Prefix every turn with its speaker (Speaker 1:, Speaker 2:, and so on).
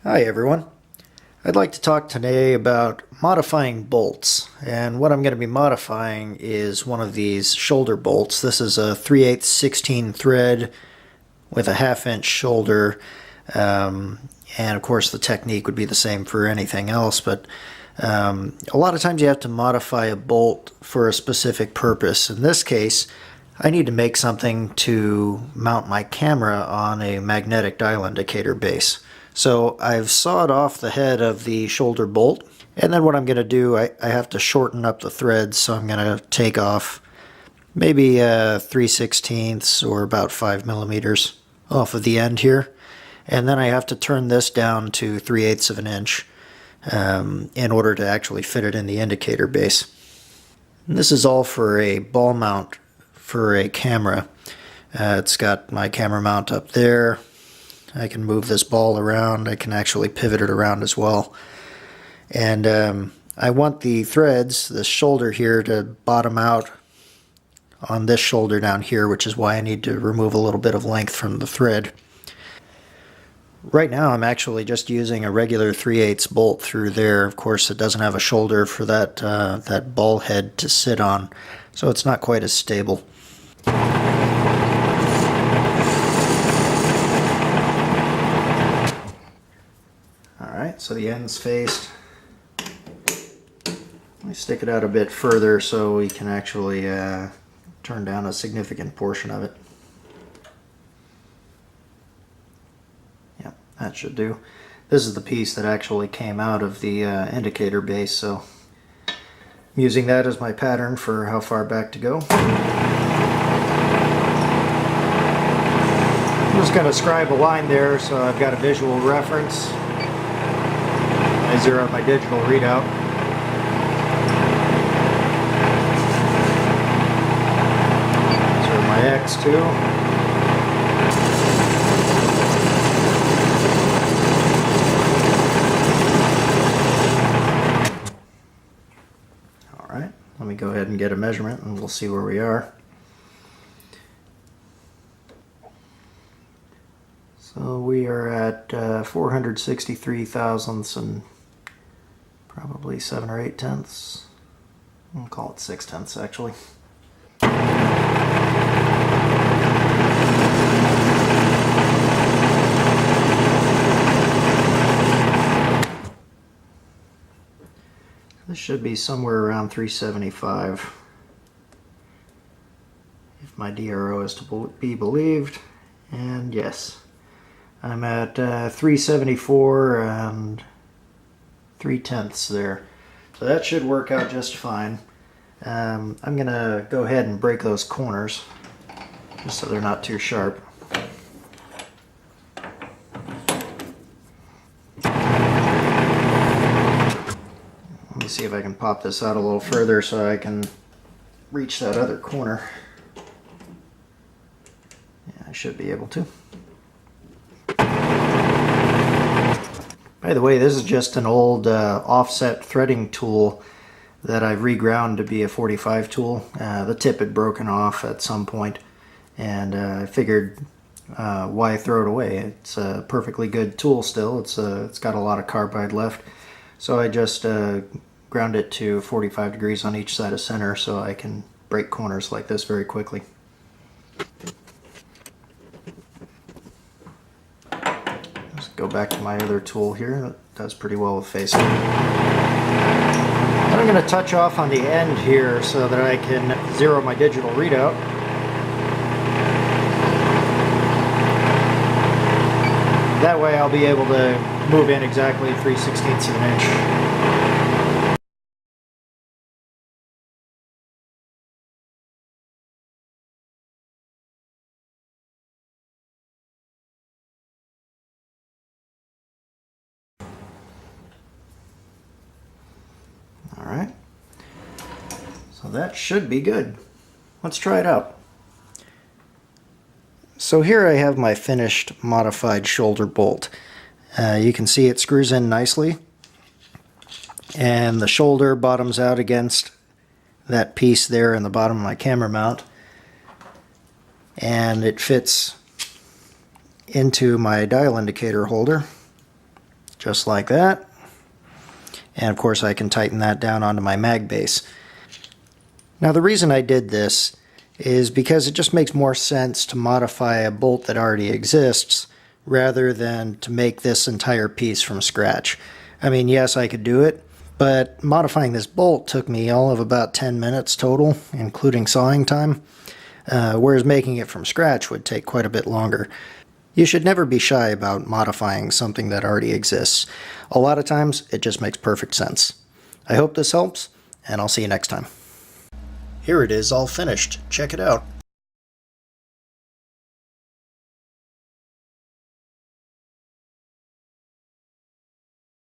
Speaker 1: Hi everyone. I'd like to talk today about modifying bolts, and what I'm going to be modifying is one of these shoulder bolts. This is a 3/8 16 thread with a 1/2 inch shoulder, and of course the technique would be the same for anything else, but a lot of times you have to modify a bolt for a specific purpose. In this case, I need to make something to mount my camera on a magnetic dial indicator base. So I've sawed off the head of the shoulder bolt, and then what I'm going to do, I have to shorten up the threads, so I'm going to take off maybe 3/16 or about 5 millimeters off of the end here, and then I have to turn this down to 3/8 of an inch in order to actually fit it in the indicator base. And this is all for a ball mount for a camera. It's got my camera mount up there. I can move this ball around. I can actually pivot it around as well. And I want the threads, this shoulder here, to bottom out on this shoulder down here, which is why I need to remove a little bit of length from the thread. Right now I'm actually just using a regular 3/8 bolt through there. Of course it doesn't have a shoulder for that ball head to sit on, so it's not quite as stable. Alright, so the end's faced. Let me stick it out a bit further so we can actually turn down a significant portion of it. Yep, that should do. This is the piece that actually came out of the indicator base, so I'm using that as my pattern for how far back to go. I'm just going to scribe a line there so I've got a visual reference. I zero out my digital readout. Zero my X too. Alright, let me go ahead and get a measurement and we'll see where we are. So we are at 463 thousandths and probably 7 or 8 tenths. We'll call it 6 tenths actually. This should be somewhere around 375 if my DRO is to be believed, and yes, I'm at 374 and 3 tenths there. So that should work out just fine. I'm going to go ahead and break those corners just so they're not too sharp. Let me see if I can pop this out a little further so I can reach that other corner. Yeah, I should be able to. By the way, this is just an old offset threading tool that I've reground to be a 45 tool. The tip had broken off at some point, and I figured why throw it away? It's a perfectly good tool still. It's got a lot of carbide left, so I just ground it to 45 degrees on each side of center so I can break corners like this very quickly. Go back to my other tool here. That does pretty well with facing. And I'm going to touch off on the end here so that I can zero my digital readout. That way I'll be able to move in exactly 3/16 of an inch. Alright, so that should be good. Let's try it out. So here I have my finished modified shoulder bolt. You can see it screws in nicely, and the shoulder bottoms out against that piece there in the bottom of my camera mount, and it fits into my dial indicator holder just like that. And of course I can tighten that down onto my mag base. Now the reason I did this is because it just makes more sense to modify a bolt that already exists rather than to make this entire piece from scratch. I mean, yes, I could do it, but modifying this bolt took me all of about 10 minutes total, including sawing time, whereas making it from scratch would take quite a bit longer. You should never be shy about modifying something that already exists. A lot of times, it just makes perfect sense. I hope this helps, and I'll see you next time. Here it is all finished. Check it out.